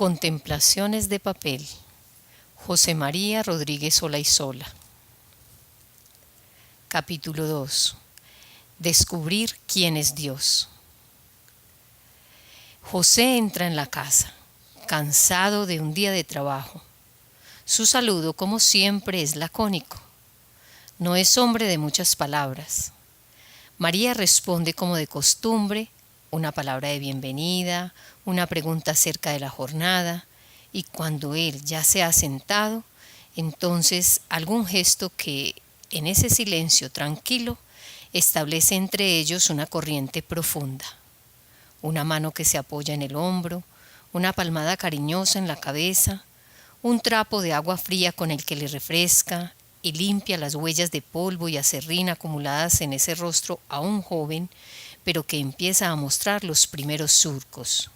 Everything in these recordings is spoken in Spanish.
Contemplaciones de papel. José María Rodríguez Olaizola. Capítulo 2. Descubrir quién es Dios. José entra en la casa, cansado de un día de trabajo. Su saludo, como siempre, es lacónico. No es hombre de muchas palabras. María responde como de costumbre, una palabra de bienvenida, una pregunta acerca de la jornada, y cuando él ya se ha sentado, entonces algún gesto que, en ese silencio tranquilo, establece entre ellos una corriente profunda. Una mano que se apoya en el hombro, una palmada cariñosa en la cabeza, un trapo de agua fría con el que le refresca y limpia las huellas de polvo y aserrín acumuladas en ese rostro aún joven, pero que empieza a mostrar los primeros surcos.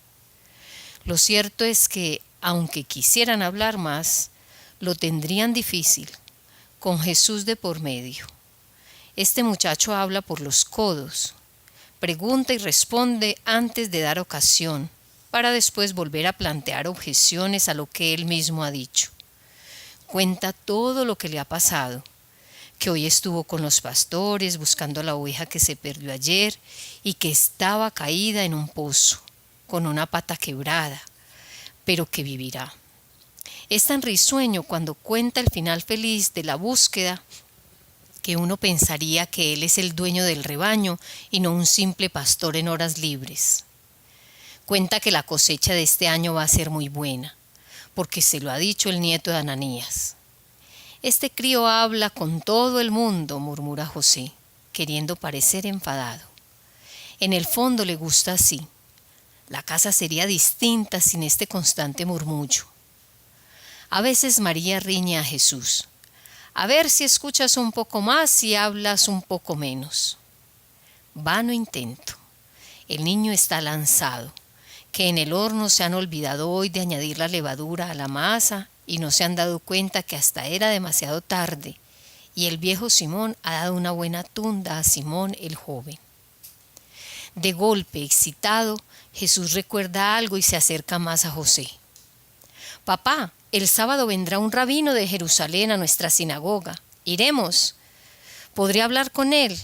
Lo cierto es que, aunque quisieran hablar más, lo tendrían difícil, con Jesús de por medio. Este muchacho habla por los codos, pregunta y responde antes de dar ocasión, para después volver a plantear objeciones a lo que él mismo ha dicho. Cuenta todo lo que le ha pasado, que hoy estuvo con los pastores buscando la oveja que se perdió ayer y que estaba caída en un pozo, con una pata quebrada, pero que vivirá. Es tan risueño cuando cuenta el final feliz de la búsqueda que uno pensaría que él es el dueño del rebaño y no un simple pastor en horas libres. Cuenta que la cosecha de este año va a ser muy buena, porque se lo ha dicho el nieto de Ananías. Este crío habla con todo el mundo, murmura José, queriendo parecer enfadado. En el fondo le gusta así. La casa sería distinta sin este constante murmullo. A veces María riñe a Jesús. A ver si escuchas un poco más y hablas un poco menos. Vano intento. El niño está lanzado, que en el horno se han olvidado hoy de añadir la levadura a la masa y no se han dado cuenta que hasta era demasiado tarde, y el viejo Simón ha dado una buena tunda a Simón el joven. De golpe, excitado, Jesús recuerda algo y se acerca más a José. Papá, el sábado vendrá un rabino de Jerusalén a nuestra sinagoga. ¿Iremos? ¿Podré hablar con él?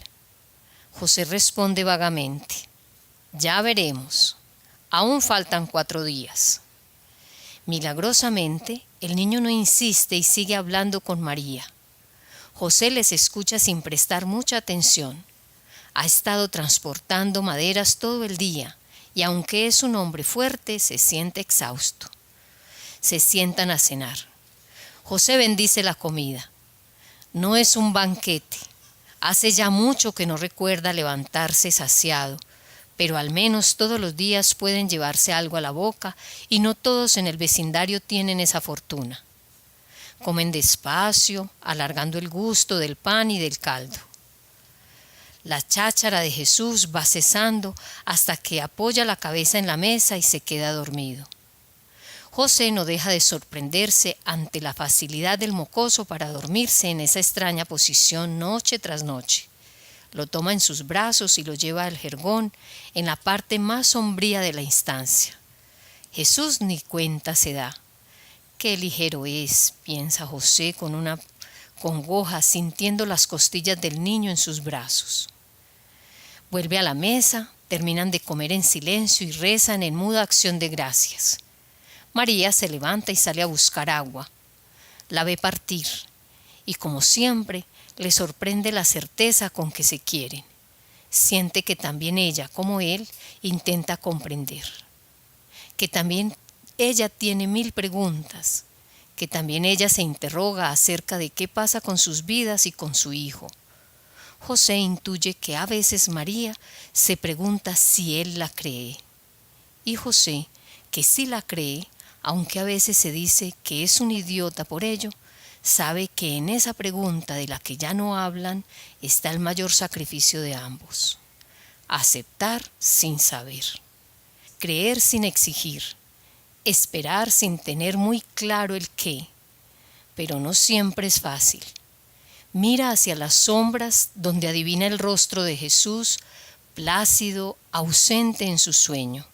José responde vagamente. Ya veremos. Aún faltan 4 días. Milagrosamente, el niño no insiste y sigue hablando con María. José les escucha sin prestar mucha atención. Ha estado transportando maderas todo el día y aunque es un hombre fuerte, se siente exhausto. Se sientan a cenar. José bendice la comida. No es un banquete. Hace ya mucho que no recuerda levantarse saciado, pero al menos todos los días pueden llevarse algo a la boca y no todos en el vecindario tienen esa fortuna. Comen despacio, alargando el gusto del pan y del caldo. La cháchara de Jesús va cesando hasta que apoya la cabeza en la mesa y se queda dormido. José no deja de sorprenderse ante la facilidad del mocoso para dormirse en esa extraña posición noche tras noche. Lo toma en sus brazos y lo lleva al jergón, en la parte más sombría de la instancia. Jesús ni cuenta se da. Qué ligero es, piensa José con una congoja, sintiendo las costillas del niño en sus brazos. Vuelve a la mesa, terminan de comer en silencio y rezan en muda acción de gracias. María se levanta y sale a buscar agua. La ve partir y, como siempre, le sorprende la certeza con que se quieren. Siente que también ella, como él, intenta comprender. Que también ella tiene 1000 preguntas. Que también ella se interroga acerca de qué pasa con sus vidas y con su hijo. José intuye que a veces María se pregunta si él la cree. Y José, que sí la cree, aunque a veces se dice que es un idiota por ello, sabe que en esa pregunta de la que ya no hablan está el mayor sacrificio de ambos. Aceptar sin saber. Creer sin exigir. Esperar sin tener muy claro el qué. Pero no siempre es fácil. Mira hacia las sombras donde adivina el rostro de Jesús, plácido, ausente en su sueño.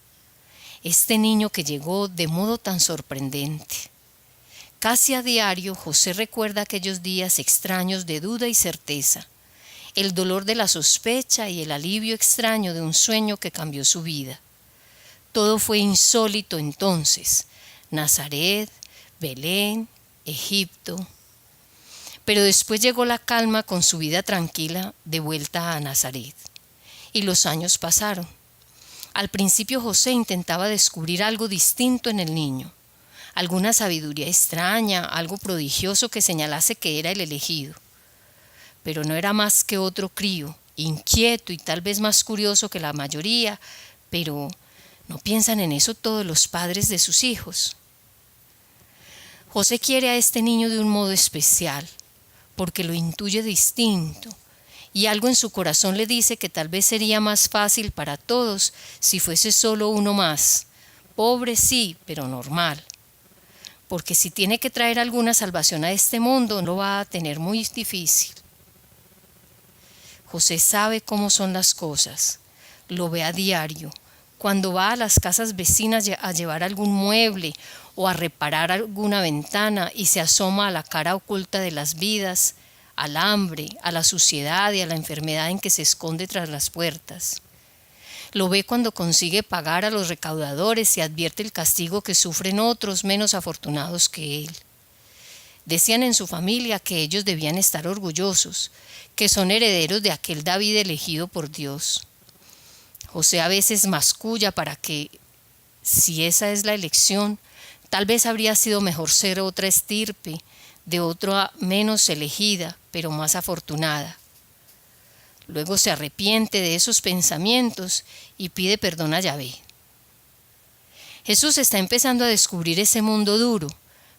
este niño que llegó de modo tan sorprendente. Casi a diario José recuerda aquellos días extraños de duda y certeza, el dolor de la sospecha y el alivio extraño de un sueño que cambió su vida. Todo fue insólito entonces: Nazaret, Belén, Egipto. Pero después llegó la calma con su vida tranquila de vuelta a Nazaret. Y los años pasaron. Al principio José intentaba descubrir algo distinto en el niño, alguna sabiduría extraña, algo prodigioso que señalase que era el elegido. Pero no era más que otro crío, inquieto y tal vez más curioso que la mayoría, pero ¿no piensan en eso todos los padres de sus hijos? José quiere a este niño de un modo especial, porque lo intuye distinto, y algo en su corazón le dice que tal vez sería más fácil para todos si fuese solo uno más, pobre sí, pero normal. Porque si tiene que traer alguna salvación a este mundo, lo va a tener muy difícil. José sabe cómo son las cosas, lo ve a diario, cuando va a las casas vecinas a llevar algún mueble o a reparar alguna ventana y se asoma a la cara oculta de las vidas, al hambre, a la suciedad y a la enfermedad en que se esconde tras las puertas. Lo ve cuando consigue pagar a los recaudadores y advierte el castigo que sufren otros menos afortunados que él. Decían en su familia que ellos debían estar orgullosos, que son herederos de aquel David elegido por Dios. José a veces masculla para que, si esa es la elección, tal vez habría sido mejor ser otra estirpe, de otra menos elegida, pero más afortunada. Luego se arrepiente de esos pensamientos y pide perdón a Yahvé. Jesús está empezando a descubrir ese mundo duro,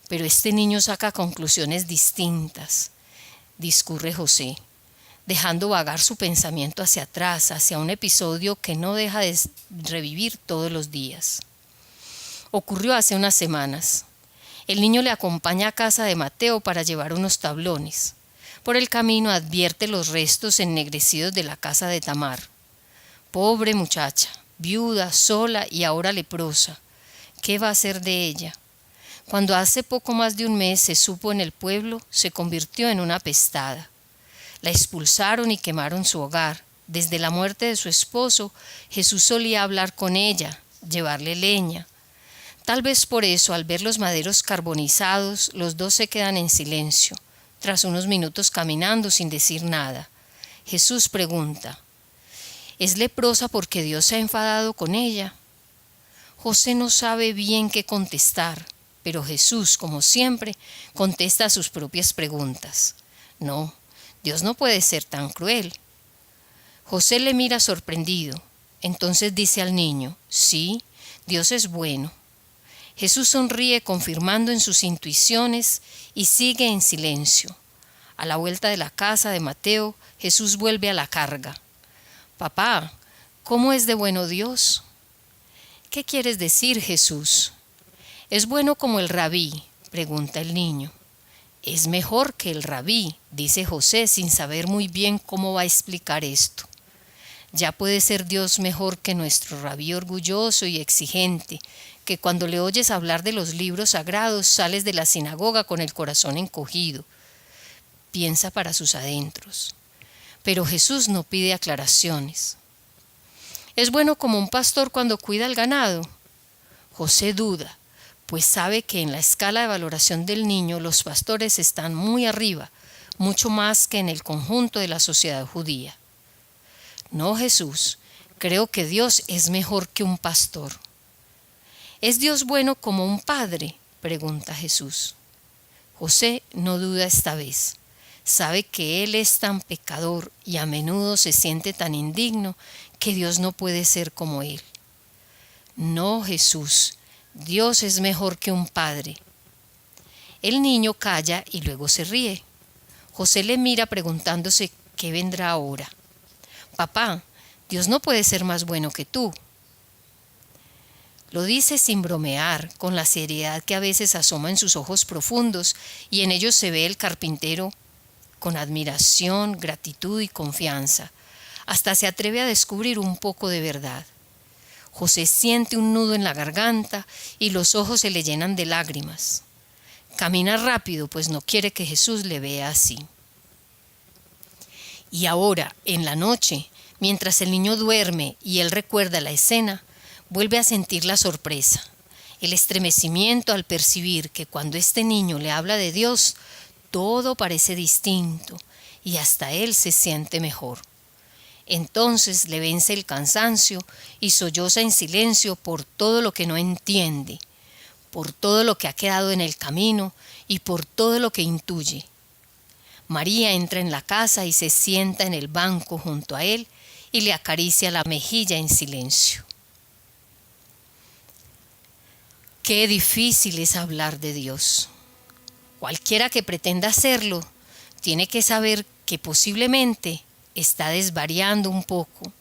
pero este niño saca conclusiones distintas, discurre José, dejando vagar su pensamiento hacia atrás, hacia un episodio que no deja de revivir todos los días. Ocurrió hace unas semanas. El niño le acompaña a casa de Mateo para llevar unos tablones. Por el camino advierte los restos ennegrecidos de la casa de Tamar. Pobre muchacha, viuda, sola y ahora leprosa. ¿Qué va a hacer de ella? Cuando hace poco más de un mes se supo en el pueblo, se convirtió en una apestada. La expulsaron y quemaron su hogar. Desde la muerte de su esposo, Jesús solía hablar con ella, llevarle leña. Tal vez por eso, al ver los maderos carbonizados, los dos se quedan en silencio, tras unos minutos caminando sin decir nada. Jesús pregunta: ¿es leprosa porque Dios se ha enfadado con ella? José no sabe bien qué contestar, pero Jesús, como siempre, contesta a sus propias preguntas. No, Dios no puede ser tan cruel. José le mira sorprendido. Entonces dice al niño: sí, Dios es bueno. Jesús sonríe confirmando en sus intuiciones y sigue en silencio. A la vuelta de la casa de Mateo, Jesús vuelve a la carga. Papá, ¿cómo es de bueno Dios? ¿Qué quieres decir, Jesús? ¿Es bueno como el rabí?, pregunta el niño. Es mejor que el rabí, dice José sin saber muy bien cómo va a explicar esto. Ya puede ser Dios mejor que nuestro rabí orgulloso y exigente, que cuando le oyes hablar de los libros sagrados sales de la sinagoga con el corazón encogido. Piensa para sus adentros. Pero Jesús no pide aclaraciones. ¿Es bueno como un pastor cuando cuida el ganado? José duda, pues sabe que en la escala de valoración del niño los pastores están muy arriba, mucho más que en el conjunto de la sociedad judía. No, Jesús, creo que Dios es mejor que un pastor. ¿Es Dios bueno como un padre?, pregunta Jesús. José no duda esta vez. Sabe que él es tan pecador y a menudo se siente tan indigno que Dios no puede ser como él. No, Jesús, Dios es mejor que un padre. El niño calla y luego se ríe. José le mira preguntándose qué vendrá ahora. Papá, Dios no puede ser más bueno que tú. Lo dice sin bromear, con la seriedad que a veces asoma en sus ojos profundos, y en ellos se ve el carpintero con admiración, gratitud y confianza. Hasta se atreve a descubrir un poco de verdad. José siente un nudo en la garganta y los ojos se le llenan de lágrimas. Camina rápido, pues no quiere que Jesús le vea así. Y ahora, en la noche, mientras el niño duerme y él recuerda la escena, vuelve a sentir la sorpresa, el estremecimiento al percibir que cuando este niño le habla de Dios, todo parece distinto y hasta él se siente mejor. Entonces le vence el cansancio y solloza en silencio por todo lo que no entiende, por todo lo que ha quedado en el camino y por todo lo que intuye. María entra en la casa y se sienta en el banco junto a él y le acaricia la mejilla en silencio. Qué difícil es hablar de Dios. Cualquiera que pretenda hacerlo tiene que saber que posiblemente está desvariando un poco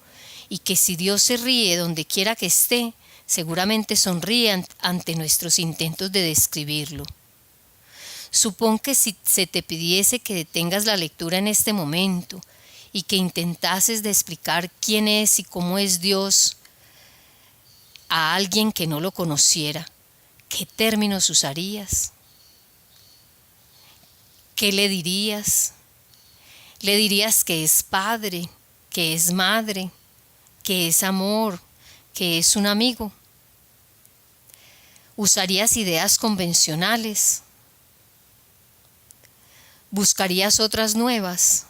y que si Dios se ríe donde quiera que esté, seguramente sonríe ante nuestros intentos de describirlo. Supón que si se te pidiese que detengas la lectura en este momento y que intentases de explicar quién es y cómo es Dios a alguien que no lo conociera, ¿qué términos usarías? ¿Qué le dirías? Le dirías que es padre, que es madre, que es amor, que es un amigo. ¿Usarías ideas convencionales? ¿Buscarías otras nuevas?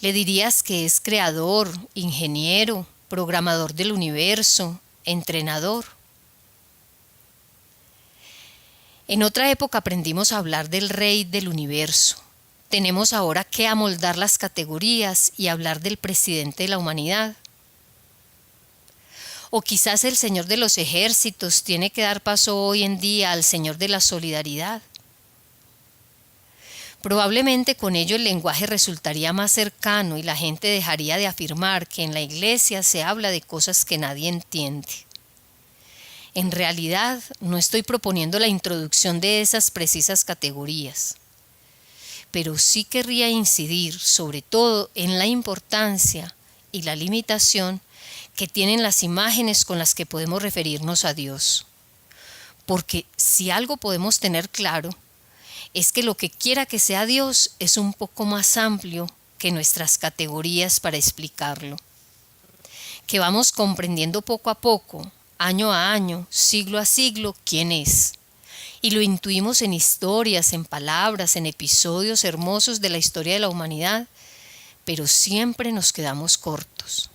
Le dirías que es creador, ingeniero, programador del universo, entrenador. En otra época aprendimos a hablar del rey del universo. Tenemos ahora que amoldar las categorías y hablar del presidente de la humanidad. O quizás el señor de los ejércitos tiene que dar paso hoy en día al señor de la solidaridad. Probablemente con ello el lenguaje resultaría más cercano y la gente dejaría de afirmar que en la iglesia se habla de cosas que nadie entiende. En realidad, no estoy proponiendo la introducción de esas precisas categorías, pero sí querría incidir sobre todo en la importancia y la limitación que tienen las imágenes con las que podemos referirnos a Dios. Porque si algo podemos tener claro, es que lo que quiera que sea Dios es un poco más amplio que nuestras categorías para explicarlo. Que vamos comprendiendo poco a poco, año a año, siglo a siglo, quién es. Y lo intuimos en historias, en palabras, en episodios hermosos de la historia de la humanidad, pero siempre nos quedamos cortos.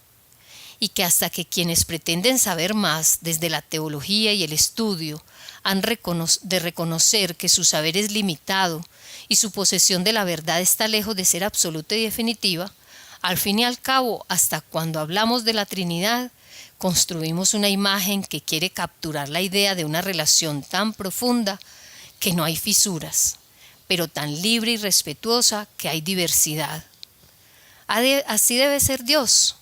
Y que hasta que quienes pretenden saber más desde la teología y el estudio han de reconocer que su saber es limitado y su posesión de la verdad está lejos de ser absoluta y definitiva, al fin y al cabo, hasta cuando hablamos de la Trinidad, construimos una imagen que quiere capturar la idea de una relación tan profunda que no hay fisuras, pero tan libre y respetuosa que hay diversidad. Así debe ser Dios,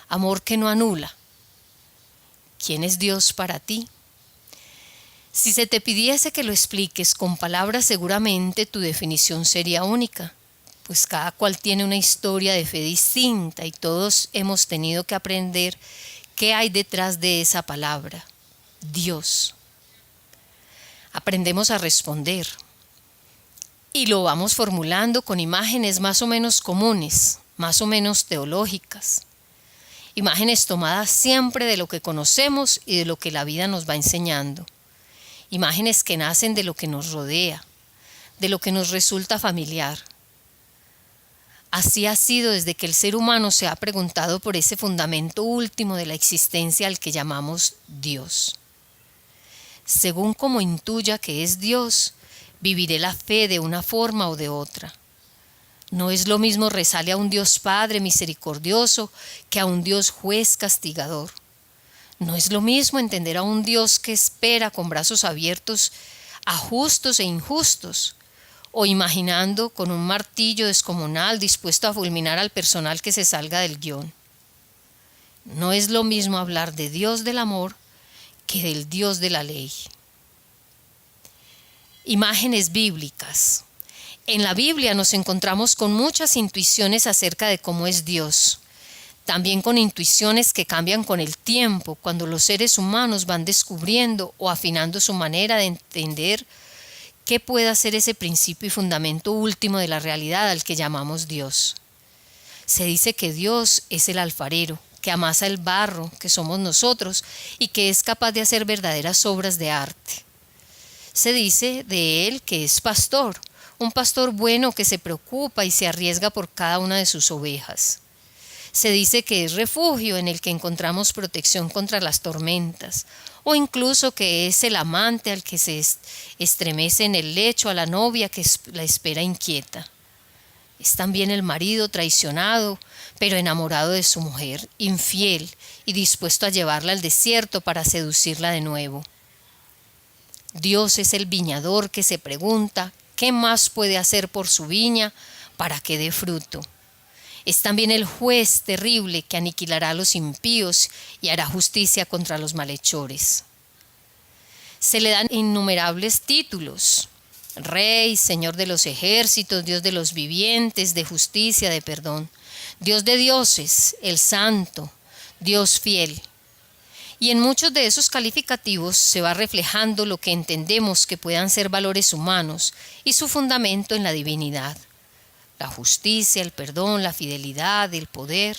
amor que no anula. ¿Quién es Dios para ti? Si se te pidiese que lo expliques con palabras, seguramente tu definición sería única, pues cada cual tiene una historia de fe distinta y todos hemos tenido que aprender qué hay detrás de esa palabra, Dios. Aprendemos a responder y lo vamos formulando con imágenes más o menos comunes, más o menos teológicas. Imágenes tomadas siempre de lo que conocemos y de lo que la vida nos va enseñando. Imágenes que nacen de lo que nos rodea, de lo que nos resulta familiar. Así ha sido desde que el ser humano se ha preguntado por ese fundamento último de la existencia al que llamamos Dios. Según como intuya que es Dios, viviré la fe de una forma o de otra. No es lo mismo rezarle a un Dios Padre misericordioso que a un Dios juez castigador. No es lo mismo entender a un Dios que espera con brazos abiertos a justos e injustos, o imaginando con un martillo descomunal dispuesto a fulminar al personal que se salga del guión. No es lo mismo hablar de Dios del amor que del Dios de la ley. Imágenes bíblicas. En la Biblia nos encontramos con muchas intuiciones acerca de cómo es Dios, También con intuiciones que cambian con el tiempo, cuando los seres humanos van descubriendo o afinando su manera de entender qué puede ser ese principio y fundamento último de la realidad al que llamamos Dios. Se dice que Dios es el alfarero, que amasa el barro, que somos nosotros, y que es capaz de hacer verdaderas obras de arte. Se dice de Él que es pastor, un pastor bueno que se preocupa y se arriesga por cada una de sus ovejas. Se dice que es refugio en el que encontramos protección contra las tormentas, o incluso que es el amante al que se estremece en el lecho a la novia que la espera inquieta. Es también el marido traicionado, pero enamorado de su mujer, infiel y dispuesto a llevarla al desierto para seducirla de nuevo. Dios es el viñador que se pregunta qué más puede hacer por su viña para que dé fruto. Es también el juez terrible que aniquilará a los impíos y hará justicia contra los malhechores. Se le dan innumerables títulos: Rey, Señor de los ejércitos, Dios de los vivientes, de justicia, de perdón, Dios de dioses, el Santo, Dios fiel. Y en muchos de esos calificativos se va reflejando lo que entendemos que puedan ser valores humanos y su fundamento en la divinidad: la justicia, el perdón, la fidelidad, el poder.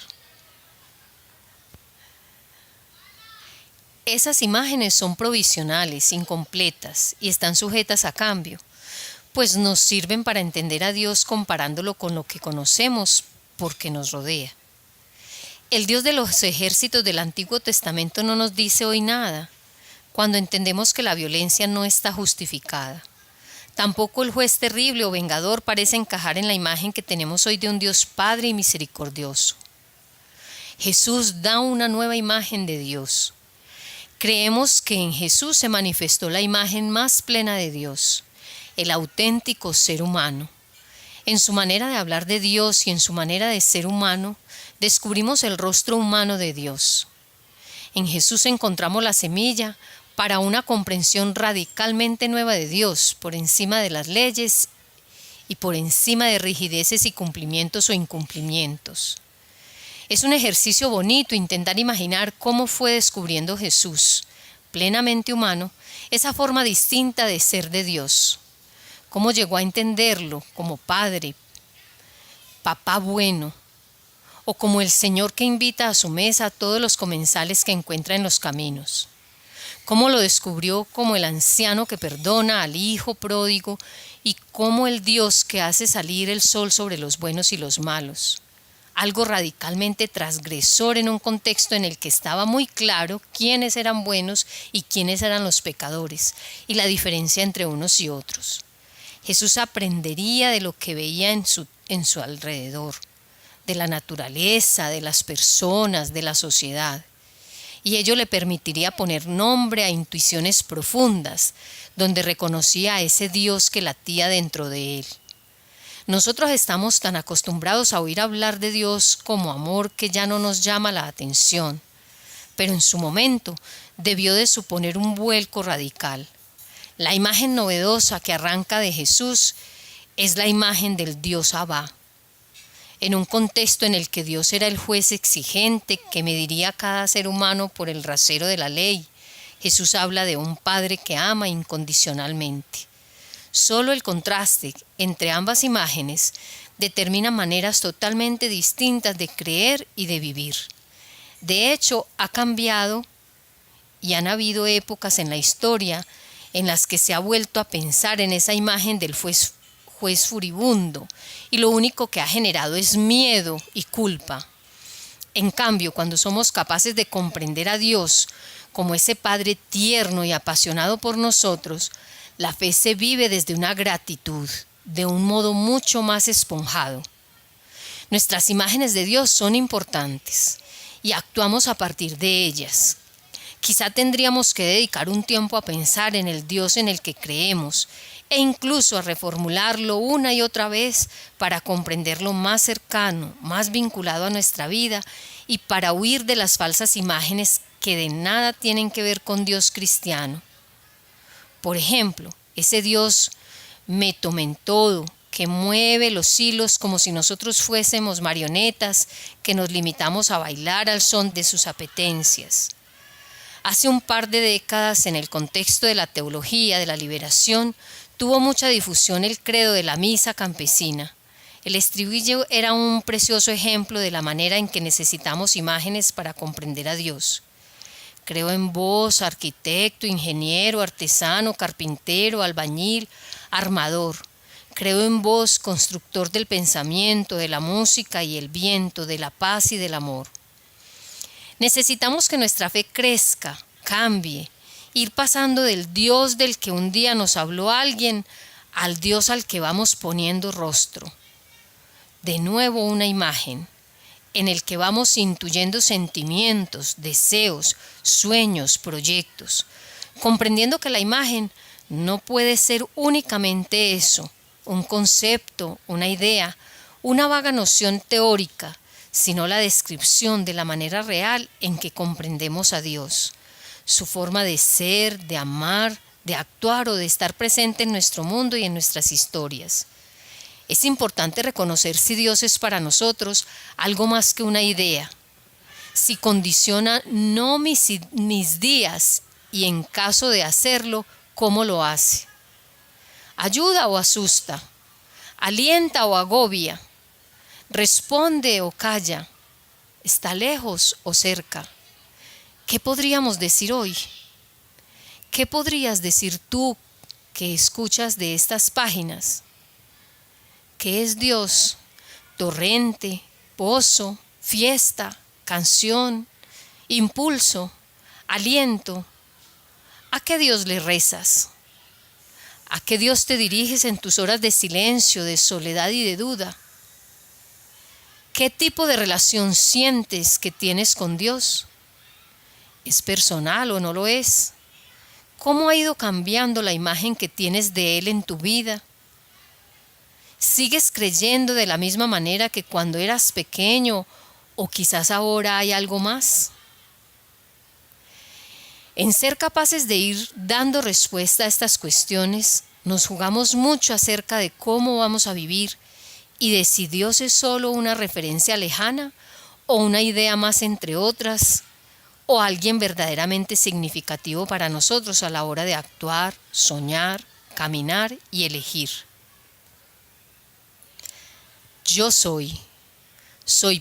Esas imágenes son provisionales, incompletas y están sujetas a cambio, pues nos sirven para entender a Dios comparándolo con lo que conocemos porque nos rodea. El Dios de los ejércitos del Antiguo Testamento no nos dice hoy nada, cuando entendemos que la violencia no está justificada. Tampoco el juez terrible o vengador parece encajar en la imagen que tenemos hoy de un Dios Padre y misericordioso. Jesús da una nueva imagen de Dios. Creemos que en Jesús se manifestó la imagen más plena de Dios, el auténtico ser humano. En su manera de hablar de Dios y en su manera de ser humano, descubrimos el rostro humano de Dios. En Jesús encontramos la semilla para una comprensión radicalmente nueva de Dios, por encima de las leyes y por encima de rigideces y cumplimientos o incumplimientos. Es un ejercicio bonito intentar imaginar cómo fue descubriendo Jesús, plenamente humano, esa forma distinta de ser de Dios. Cómo llegó a entenderlo como Padre, Papá bueno, o como el Señor que invita a su mesa a todos los comensales que encuentra en los caminos. Cómo lo descubrió como el anciano que perdona al hijo pródigo y como el Dios que hace salir el sol sobre los buenos y los malos. Algo radicalmente transgresor en un contexto en el que estaba muy claro quiénes eran buenos y quiénes eran los pecadores, y la diferencia entre unos y otros. Jesús aprendería de lo que veía en su alrededor, de la naturaleza, de las personas, de la sociedad. Y ello le permitiría poner nombre a intuiciones profundas, donde reconocía a ese Dios que latía dentro de él. Nosotros estamos tan acostumbrados a oír hablar de Dios como amor que ya no nos llama la atención, pero en su momento debió de suponer un vuelco radical. La imagen novedosa que arranca de Jesús es la imagen del Dios Abba. En un contexto en el que Dios era el juez exigente que mediría a cada ser humano por el rasero de la ley, Jesús habla de un Padre que ama incondicionalmente. Solo el contraste entre ambas imágenes determina maneras totalmente distintas de creer y de vivir. De hecho, ha cambiado y han habido épocas en la historia en las que se ha vuelto a pensar en esa imagen del juez furibundo, y lo único que ha generado es miedo y culpa. En cambio, cuando somos capaces de comprender a Dios como ese Padre tierno y apasionado por nosotros, la fe se vive desde una gratitud, de un modo mucho más esponjado. Nuestras imágenes de Dios son importantes y actuamos a partir de ellas. Quizá tendríamos que dedicar un tiempo a pensar en el Dios en el que creemos e incluso a reformularlo una y otra vez para comprenderlo más cercano, más vinculado a nuestra vida y para huir de las falsas imágenes que de nada tienen que ver con Dios cristiano. Por ejemplo, ese Dios me toma en todo, que mueve los hilos como si nosotros fuésemos marionetas que nos limitamos a bailar al son de sus apetencias. Hace un par de décadas, en el contexto de la teología de la liberación, tuvo mucha difusión el credo de la misa campesina. El estribillo era un precioso ejemplo de la manera en que necesitamos imágenes para comprender a Dios. Creo en vos, arquitecto, ingeniero, artesano, carpintero, albañil, armador. Creo en vos, constructor del pensamiento, de la música y el viento, de la paz y del amor. Necesitamos que nuestra fe crezca, cambie, ir pasando del Dios del que un día nos habló alguien al Dios al que vamos poniendo rostro. De nuevo una imagen en el que vamos intuyendo sentimientos, deseos, sueños, proyectos, comprendiendo que la imagen no puede ser únicamente eso, un concepto, una idea, una vaga noción teórica, sino la descripción de la manera real en que comprendemos a Dios, su forma de ser, de amar, de actuar o de estar presente en nuestro mundo y en nuestras historias. Es importante reconocer si Dios es para nosotros algo más que una idea, si condiciona no mis días y en caso de hacerlo, cómo lo hace. Ayuda o asusta, alienta o agobia, responde o calla, está lejos o cerca. ¿Qué podríamos decir hoy? ¿Qué podrías decir tú que escuchas de estas páginas? ¿Qué es Dios? Torrente, pozo, fiesta, canción, impulso, aliento. ¿A qué Dios le rezas? ¿A qué Dios te diriges en tus horas de silencio, de soledad y de duda? ¿Qué tipo de relación sientes que tienes con Dios? ¿Es personal o no lo es? ¿Cómo ha ido cambiando la imagen que tienes de Él en tu vida? ¿Sigues creyendo de la misma manera que cuando eras pequeño o quizás ahora hay algo más? En ser capaces de ir dando respuesta a estas cuestiones, nos jugamos mucho acerca de cómo vamos a vivir y de si Dios es solo una referencia lejana o una idea más entre otras, o alguien verdaderamente significativo para nosotros a la hora de actuar, soñar, caminar y elegir. Yo soy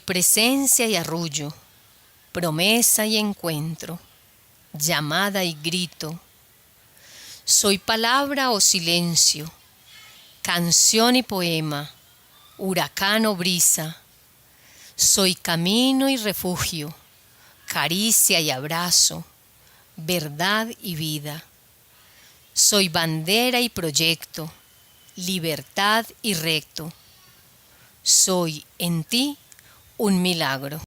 presencia y arrullo, promesa y encuentro, llamada y grito. Soy palabra o silencio, canción y poema, huracán o brisa. Soy camino y refugio, caricia y abrazo, verdad y vida. Soy bandera y proyecto, libertad y recto. Soy en ti un milagro.